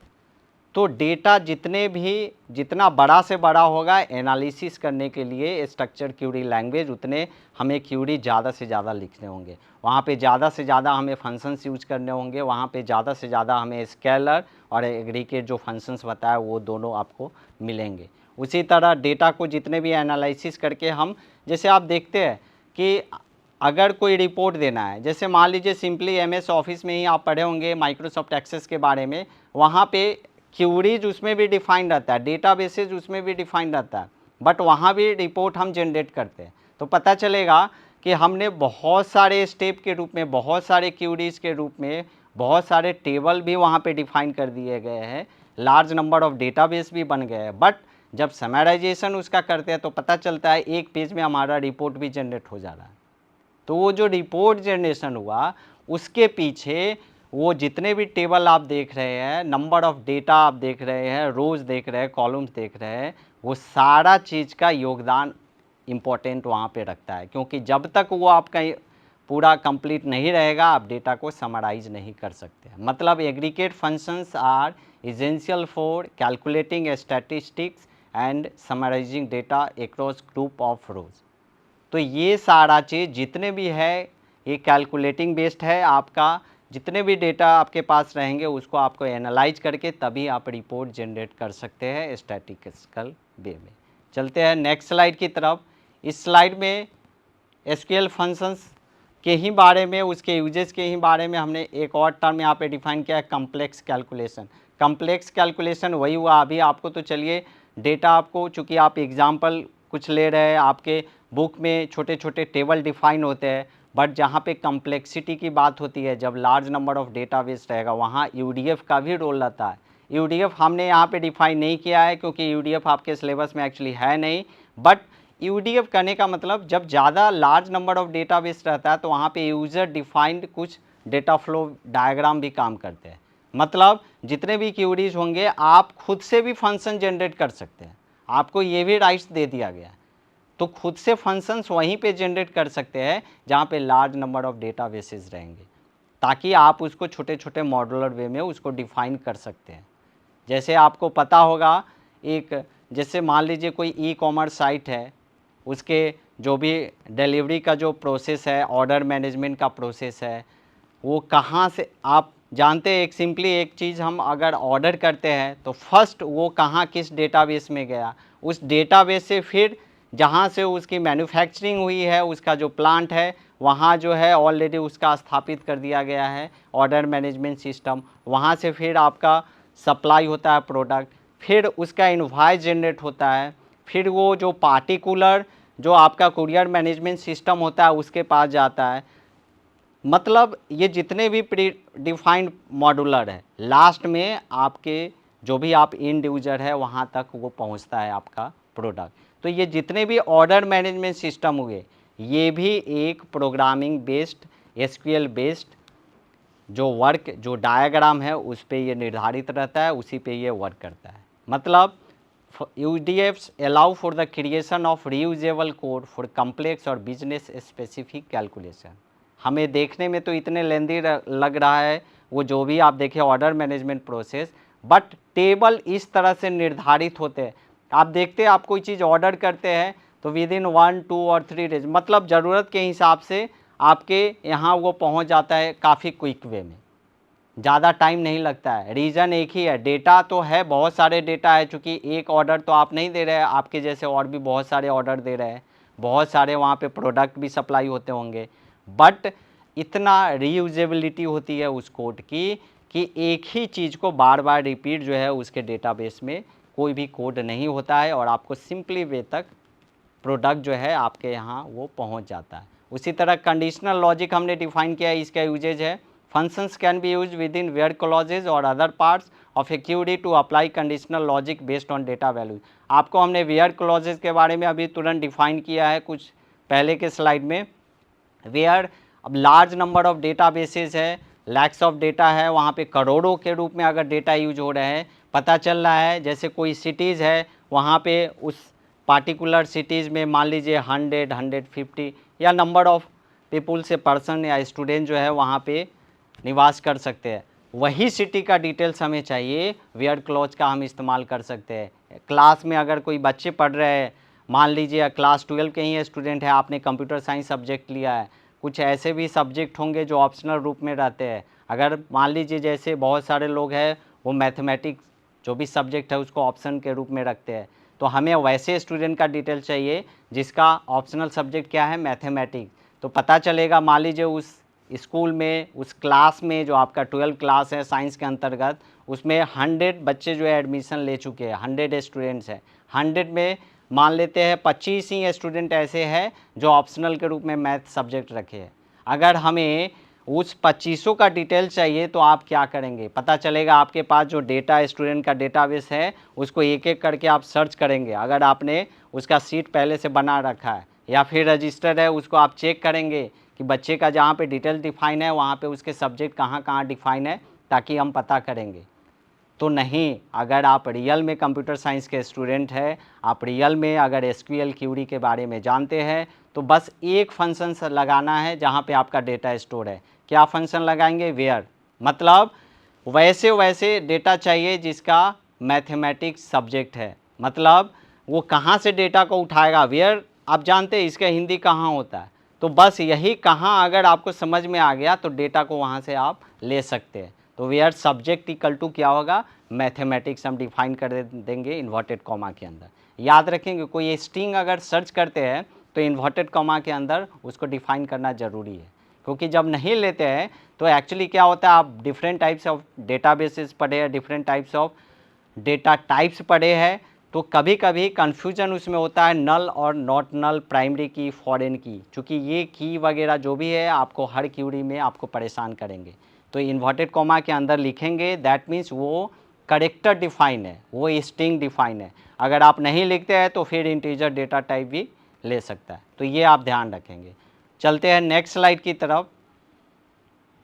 तो डेटा जितना बड़ा से बड़ा होगा एनालिसिस करने के लिए स्ट्रक्चर क्यूरी लैंग्वेज, उतने हमें क्यूरी ज़्यादा से ज़्यादा लिखने होंगे, वहाँ पे ज़्यादा से ज़्यादा हमें फंक्शंस यूज करने होंगे, वहाँ पे ज़्यादा से ज़्यादा हमें स्केलर और एग्रीगेट जो फंक्शंस बताया वो दोनों आपको मिलेंगे। उसी तरह डेटा को जितने भी एनालिसिस करके हम, जैसे आप देखते हैं कि अगर कोई रिपोर्ट देना है, जैसे मान लीजिए सिंपली MS ऑफिस में ही आप पढ़े होंगे माइक्रोसॉफ्ट एक्सेस के बारे में, वहाँ पे क्यूरीज उसमें भी डिफाइंड रहता है, डेटाबेसेज उसमें भी डिफाइंड रहता है, बट वहाँ भी रिपोर्ट हम जनरेट करते हैं। तो पता चलेगा कि हमने बहुत सारे स्टेप के रूप में, बहुत सारे क्यूरीज के रूप में, बहुत सारे टेबल भी वहाँ पे डिफाइन कर दिए गए हैं, लार्ज नंबर ऑफ डेटाबेस भी बन गए हैं। बट जब समराइजेशन उसका करते हैं तो पता चलता है एक पेज में हमारा रिपोर्ट भी जनरेट हो जा रहा है। तो वो जो रिपोर्ट जनरेशन हुआ उसके पीछे वो जितने भी टेबल आप देख रहे हैं, नंबर ऑफ डेटा आप देख रहे हैं, रोज़ देख रहे हैं, कॉलम्स देख रहे हैं, वो सारा चीज़ का योगदान इम्पोर्टेंट वहाँ पे रखता है, क्योंकि जब तक वो आपका पूरा कंप्लीट नहीं रहेगा आप डेटा को समराइज नहीं कर सकते। मतलब aggregate functions are essential for calculating statistics and summarising data across group of rows. तो ये सारा चीज़ जितने भी है ये कैलकुलेटिंग बेस्ड है। आपका जितने भी डेटा आपके पास रहेंगे उसको आपको एनालाइज करके तभी आप रिपोर्ट जनरेट कर सकते हैं स्टैटिस्टिकल वे में। चलते हैं नेक्स्ट स्लाइड की तरफ। इस स्लाइड में एसक्यूएल फंक्शंस के ही बारे में, उसके यूजेस के ही बारे में हमने एक और टर्म यहाँ पे डिफाइन किया है, कम्प्लेक्स कैलकुलेशन। कम्प्लेक्स कैलकुलेशन वही हुआ अभी आपको, तो चलिए डेटा आपको, चूँकि आप एग्जाम्पल कुछ ले रहे हैं, आपके बुक में छोटे छोटे टेबल डिफाइन होते हैं, बट जहाँ पे कम्प्लेक्सिटी की बात होती है, जब लार्ज नंबर ऑफ डेटाबेस रहेगा वहाँ यूडीएफ का भी रोल रहता है। यूडीएफ हमने यहाँ पे डिफाइन नहीं किया है क्योंकि यूडीएफ आपके सिलेबस में एक्चुअली है नहीं, बट यूडीएफ करने का मतलब जब ज़्यादा लार्ज नंबर ऑफ डेटाबेस रहता है तो वहाँ पे यूज़र डिफाइंड कुछ डेटा फ्लो डायग्राम भी काम करते हैं। मतलब जितने भी क्यूरीज होंगे आप खुद से भी फंक्शन जनरेट कर सकते हैं, आपको ये भी राइट्स दे दिया गया है। तो खुद से फंक्शंस वहीं पे जनरेट कर सकते हैं जहाँ पे लार्ज नंबर ऑफ डेटाबेसेस रहेंगे, ताकि आप उसको छोटे छोटे मॉड्यूलर वे में उसको डिफाइन कर सकते हैं। जैसे आपको पता होगा, एक जैसे मान लीजिए कोई ई कॉमर्स साइट है, उसके जो भी डिलीवरी का जो प्रोसेस है, ऑर्डर मैनेजमेंट का प्रोसेस है, वो कहाँ से आप जानते हैं। एक सिंपली एक चीज़, हम अगर ऑर्डर करते हैं तो फर्स्ट वो कहाँ किस डेटाबेस में गया, उस डेटाबेस से फिर जहाँ से उसकी मैन्युफैक्चरिंग हुई है, उसका जो प्लांट है वहाँ जो है ऑलरेडी उसका स्थापित कर दिया गया है ऑर्डर मैनेजमेंट सिस्टम। वहाँ से फिर आपका सप्लाई होता है प्रोडक्ट, फिर उसका इनवॉइस जनरेट होता है, फिर वो जो पार्टिकुलर जो आपका कुरियर मैनेजमेंट सिस्टम होता है उसके पास जाता है। मतलब ये जितने भी प्री डिफाइंड मॉड्यूलर है, लास्ट में आपके जो भी आप एंड यूजर है वहाँ तक वो पहुँचता है आपका प्रोडक्ट। तो ये जितने भी ऑर्डर मैनेजमेंट सिस्टम हुए ये भी एक प्रोग्रामिंग बेस्ड एसक्यूएल बेस्ड जो वर्क जो डायग्राम है उस पे ये निर्धारित रहता है, उसी पे ये वर्क करता है। मतलब UDFs allow for the creation of reusable code for complex और business specific calculation। हमें देखने में तो इतने लेंदी लग रहा है वो जो भी आप देखें order management process, but table इस तरह से निर्धारित होते हैं। आप देखते हैं आप कोई चीज़ ऑर्डर करते हैं तो विद इन 1, 2 और 3 डेज, मतलब ज़रूरत के हिसाब से आपके यहाँ वो पहुँच जाता है काफ़ी क्विक वे में, ज़्यादा टाइम नहीं लगता है। रीज़न एक ही है, डेटा तो है, बहुत सारे डेटा है, चूँकि एक ऑर्डर तो आप नहीं दे रहे हैं, आपके जैसे और भी बहुत सारे ऑर्डर दे रहे हैं, बहुत सारे वहाँ पे प्रोडक्ट भी सप्लाई होते होंगे, बट इतना रीयूजेबिलिटी होती है उस कोड की कि एक ही चीज़ को बार बार रिपीट जो है उसके डेटाबेस में कोई भी कोड नहीं होता है और आपको सिंपली वे तक प्रोडक्ट जो है आपके यहाँ वो पहुँच जाता है। उसी तरह कंडीशनल लॉजिक हमने डिफाइन किया है, इसका यूजेज है functions can be used within where clauses or other parts of a query to apply conditional logic based on data values। आपको हमने where clauses के बारे में अभी तुरंत डिफाइन किया है कुछ पहले के स्लाइड में। where अब लार्ज नंबर ऑफ डेटाबेसेस है, लैक्स ऑफ डेटा है, वहाँ पे करोड़ों के रूप में अगर डेटा यूज हो रहे हैं, पता चल रहा है जैसे कोई सिटीज़ है वहाँ पे उस पार्टिकुलर सिटीज़ में मान लीजिए 100, 150 या नंबर ऑफ पीपुल से पर्सन या स्टूडेंट जो है वहाँ पे निवास कर सकते हैं, वही सिटी का डिटेल्स हमें चाहिए, वेयर क्लॉज का हम इस्तेमाल कर सकते हैं। क्लास में अगर कोई बच्चे पढ़ रहे हैं, मान लीजिए क्लास 12 के ही स्टूडेंट है, आपने कंप्यूटर साइंस सब्जेक्ट लिया है, कुछ ऐसे भी सब्जेक्ट होंगे जो ऑप्शनल रूप में रहते हैं। अगर मान लीजिए जैसे बहुत सारे लोग हैं वो मैथमेटिक्स जो भी सब्जेक्ट है उसको ऑप्शन के रूप में रखते हैं, तो हमें वैसे स्टूडेंट का डिटेल चाहिए जिसका ऑप्शनल सब्जेक्ट क्या है, मैथमेटिक्स। तो पता चलेगा मान लीजिए उस स्कूल में उस क्लास में जो आपका 12 क्लास है साइंस के अंतर्गत, उसमें 100 बच्चे जो है एडमिशन ले चुके हैं, 100 स्टूडेंट्स हैं, 100 में मान लेते हैं 25 ही स्टूडेंट ऐसे हैं जो ऑप्शनल के रूप में मैथ सब्जेक्ट रखे हैं। अगर हमें उस 2500 का डिटेल चाहिए तो आप क्या करेंगे, पता चलेगा आपके पास जो डेटा स्टूडेंट का डेटाबेस है उसको एक एक करके आप सर्च करेंगे। अगर आपने उसका सीट पहले से बना रखा है या फिर रजिस्टर्ड है, उसको आप चेक करेंगे कि बच्चे का जहाँ पे डिटेल डिफाइन है वहाँ पे उसके सब्जेक्ट कहाँ कहाँ डिफाइन है, ताकि हम पता करेंगे। तो नहीं, अगर आप रियल में कंप्यूटर साइंस के स्टूडेंट हैं, आप रियल में अगर एसक्यूएल क्यूरी के बारे में जानते हैं, तो बस एक फंक्शन लगाना है जहाँ पे आपका डेटा स्टोर है। क्या फंक्शन लगाएंगे? वेयर, मतलब वैसे डेटा चाहिए जिसका मैथमेटिक्स सब्जेक्ट है। मतलब वो कहाँ से डेटा को उठाएगा? वेयर आप जानते हैं इसका हिंदी कहाँ होता है, तो बस यही कहाँ अगर आपको समझ में आ गया तो डेटा को वहाँ से आप ले सकते हैं। तो वेयर सब्जेक्ट इक्वल टू क्या होगा? मैथमेटिक्स हम डिफाइन कर देंगे इन्वर्टेड कॉमा के अंदर। याद रखेंगे, कोई स्ट्रिंग अगर सर्च करते हैं तो इन्वर्टेड कॉमा के अंदर उसको डिफाइन करना ज़रूरी है, क्योंकि जब नहीं लेते हैं तो एक्चुअली क्या होता है, आप डिफरेंट टाइप्स ऑफ डेटाबेसेस पढ़े हैं, different types of data types पढ़े हैं, तो कभी कभी कन्फ्यूजन उसमें होता है नल और नॉट नल, प्राइमरी की, फॉरेन की, चूँकि ये की वगैरह जो भी है आपको हर क्यूरी में आपको परेशान करेंगे। तो इन्वर्टेड कॉमा के अंदर लिखेंगे, दैट मीन्स वो करेक्टर डिफाइन है, वो स्ट्रिंग डिफाइन है। अगर आप नहीं लिखते हैं तो फिर इंटीजर डेटा टाइप भी ले सकता है, तो ये आप ध्यान रखेंगे। चलते हैं नेक्स्ट स्लाइड की तरफ।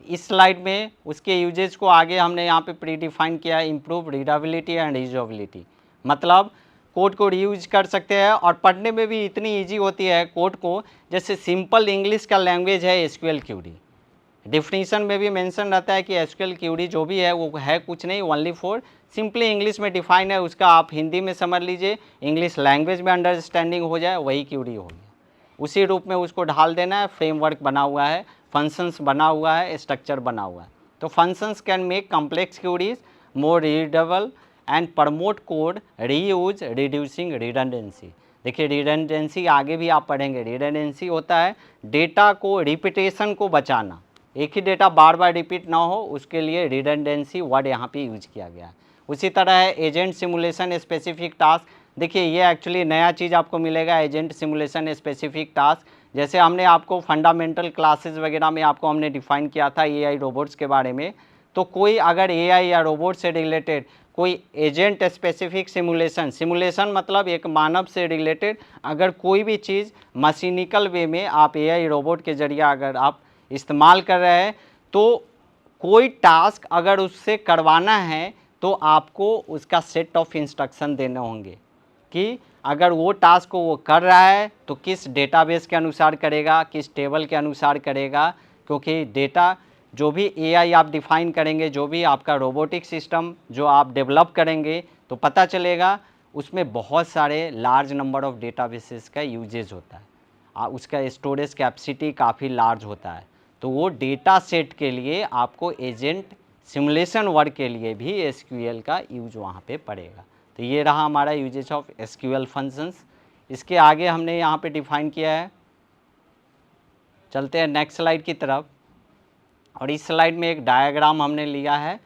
इस स्लाइड में उसके यूजेज को आगे हमने यहाँ पे प्री डिफाइन किया है, इम्प्रूव रीडेबिलिटी एंड यूजेबिलिटी। मतलब कोड को रीयूज कर सकते हैं और पढ़ने में भी इतनी इजी होती है कोड को, जैसे सिंपल इंग्लिश का लैंग्वेज है एसक्यूएल क्यूरी। डिफिनीशन में भी मेंशन रहता है कि एसक्यूएल क्यूरी जो भी है वो है कुछ नहीं, ओनली फॉर सिंपली इंग्लिश में डिफाइन है, उसका आप हिंदी में समझ लीजिए, इंग्लिश लैंग्वेज में अंडरस्टैंडिंग हो जाए, वही क्यूरी हो गया। उसी रूप में उसको ढाल देना है। फ्रेमवर्क बना हुआ है, फंक्शंस बना हुआ है, स्ट्रक्चर बना हुआ है। तो functions can make complex queries more readable and promote code reuse reducing redundancy. देखिए रिडंडेंसी आगे भी आप पढ़ेंगे। रिडंडेंसी होता है डेटा को, रिपीटेशन को बचाना, एक ही डेटा बार बार रिपीट ना हो, उसके लिए रिडंडेंसी वर्ड यहाँ पे यूज किया गया है। उसी तरह है एजेंट सिमुलेशन स्पेसिफिक टास्क। देखिए ये एक्चुअली नया चीज़ आपको मिलेगा, एजेंट सिमुलेशन स्पेसिफिक टास्क। जैसे हमने आपको फंडामेंटल क्लासेस वगैरह में आपको हमने डिफाइन किया था एआई रोबोट्स के बारे में, तो कोई अगर एआई या रोबोट से रिलेटेड कोई एजेंट स्पेसिफिक सिमुलेशन, सिमुलेशन मतलब एक मानव से रिलेटेड अगर कोई भी चीज़ मशीनिकल वे में आप एआई रोबोट के जरिए अगर आप इस्तेमाल कर रहे हैं, तो कोई टास्क अगर उससे करवाना है तो आपको उसका सेट ऑफ इंस्ट्रक्शन देने होंगे कि अगर वो टास्क को वो कर रहा है तो किस डेटाबेस के अनुसार करेगा, किस टेबल के अनुसार करेगा। क्योंकि डेटा जो भी एआई आप डिफाइन करेंगे, जो भी आपका रोबोटिक सिस्टम जो आप डेवलप करेंगे, तो पता चलेगा उसमें बहुत सारे लार्ज नंबर ऑफ डेटाबेसेस का यूजेज होता है, उसका स्टोरेज कैपेसिटी काफ़ी लार्ज होता है। तो वो डेटा सेट के लिए आपको एजेंट सिमुलेशन वर्क के लिए भी एसक्यूएल का यूज वहाँ पे पड़ेगा। तो ये रहा हमारा यूजेज ऑफ एसक्यूएल फंक्शंस। इसके आगे हमने यहाँ पे डिफाइन किया है। चलते हैं नेक्स्ट स्लाइड की तरफ। और इस स्लाइड में एक डायग्राम हमने लिया है,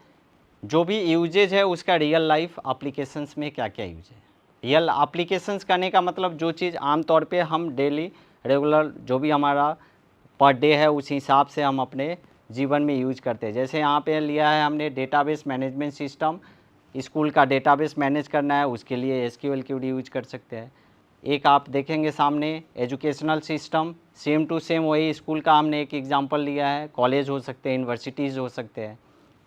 जो भी यूजेज है उसका रियल लाइफ एप्लीकेशंस में क्या क्या यूज है। रियल एप्लीकेशंस करने का मतलब जो चीज़ आमतौर पे हम डेली रेगुलर जो भी हमारा पर डे है उस हिसाब से हम अपने जीवन में यूज करते हैं। जैसे यहाँ पे लिया है हमने डेटाबेस मैनेजमेंट सिस्टम, स्कूल का डेटाबेस मैनेज करना है उसके लिए एसक्यूएल क्यूरी यूज कर सकते हैं। एक आप देखेंगे सामने educational system, same to same वही स्कूल का हमने एक एग्जांपल लिया है, कॉलेज हो सकते हैं, यूनिवर्सिटीज़ हो सकते हैं।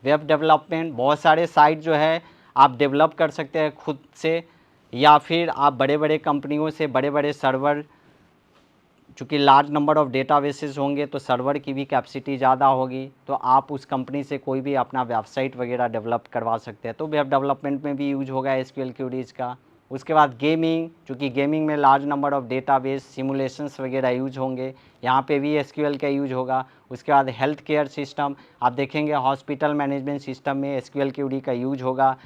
वेब डेवलपमेंट, बहुत सारे साइट जो है आप डेवलप कर सकते हैं खुद से, या फिर आप बड़े बड़े कंपनियों से बड़े बड़े सर्वर, चूँकि लार्ज नंबर ऑफ डेटाबेसेस होंगे तो सर्वर की भी कैपेसिटी ज़्यादा होगी, तो आप उस कंपनी से कोई भी अपना वेबसाइट वगैरह डेवलप करवा सकते हैं। तो वेब डेवलपमेंट में भी यूज होगा एसक्यूएल क्यूरीज का। उसके बाद गेमिंग, चूँकि गेमिंग में large number of database simulations वगैरह यूज होंगे, यहाँ पे भी एसक्यूएल का यूज होगा। उसके बाद हेल्थ केयर सिस्टम, आप देखेंगे हॉस्पिटल मैनेजमेंट सिस्टम में एसक्यूएल क्यूरी का यूज होगा।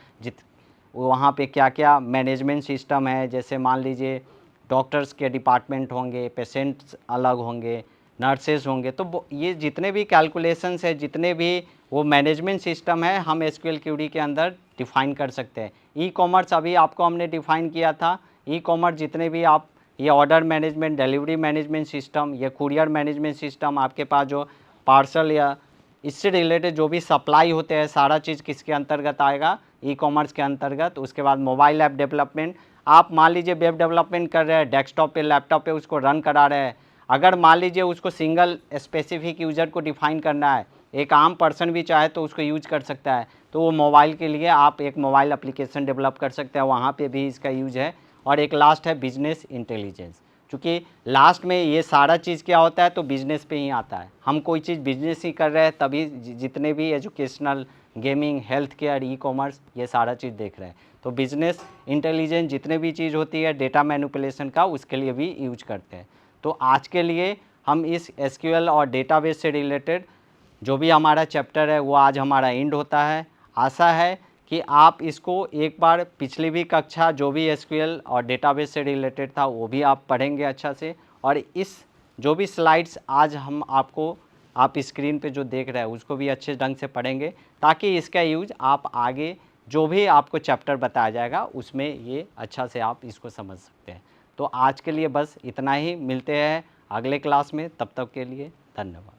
वहाँ पे क्या क्या मैनेजमेंट सिस्टम है, जैसे मान लीजिए डॉक्टर्स के डिपार्टमेंट होंगे, पेशेंट्स अलग होंगे, नर्सेज होंगे, तो ये जितने भी कैलकुलेशंस है, जितने भी वो मैनेजमेंट सिस्टम है, हम एसक्यूएल क्यूरी के अंदर डिफ़ाइन कर सकते हैं। ई कॉमर्स अभी आपको हमने डिफ़ाइन किया था। ई कॉमर्स जितने भी आप ये order management, delivery management system, ये कुरियर मैनेजमेंट सिस्टम, आपके पास जो पार्सल या इससे रिलेटेड जो भी सप्लाई होते हैं सारा चीज़ किसके अंतर्गत आएगा, ई कॉमर्स के अंतर्गत। उसके बाद मोबाइल ऐप डेवलपमेंट, आप मान लीजिए वेब डेवलपमेंट कर रहे हैं, डेस्कटॉप पे लैपटॉप पे उसको रन करा रहे हैं, अगर मान लीजिए उसको सिंगल स्पेसिफिक यूज़र को डिफाइन करना है, एक आम पर्सन भी चाहे तो उसको यूज कर सकता है, तो वो मोबाइल के लिए आप एक मोबाइल एप्लीकेशन डेवलप कर सकते हैं, वहाँ पे भी इसका यूज है। और एक लास्ट है बिजनेस इंटेलिजेंस, क्योंकि लास्ट में ये सारा चीज़ क्या होता है तो बिजनेस पे ही आता है। हम कोई चीज़ बिजनेस ही कर रहे हैं तभी जितने भी educational, gaming, health care, e commerce, ये सारा चीज़ देख रहे हैं। तो बिजनेस इंटेलिजेंस जितने भी चीज़ होती है डेटा मैनिपुलेशन का, उसके लिए भी यूज करते हैं। तो आज के लिए हम इस एसक्यूएल और डेटाबेस से रिलेटेड जो भी हमारा चैप्टर है वो आज हमारा एंड होता है। आशा है कि आप इसको एक बार पिछली भी कक्षा जो भी एसक्यूएल और डेटाबेस से रिलेटेड था वो भी आप पढ़ेंगे अच्छा से, और इस जो भी स्लाइड्स आज हम आपको आप स्क्रीन पे जो देख रहे हैं उसको भी अच्छे ढंग से पढ़ेंगे, ताकि इसका यूज आप आगे जो भी आपको चैप्टर बताया जाएगा उसमें ये अच्छा से आप इसको समझ सकते हैं। तो आज के लिए बस इतना ही, मिलते हैं अगले क्लास में, तब तक के लिए धन्यवाद।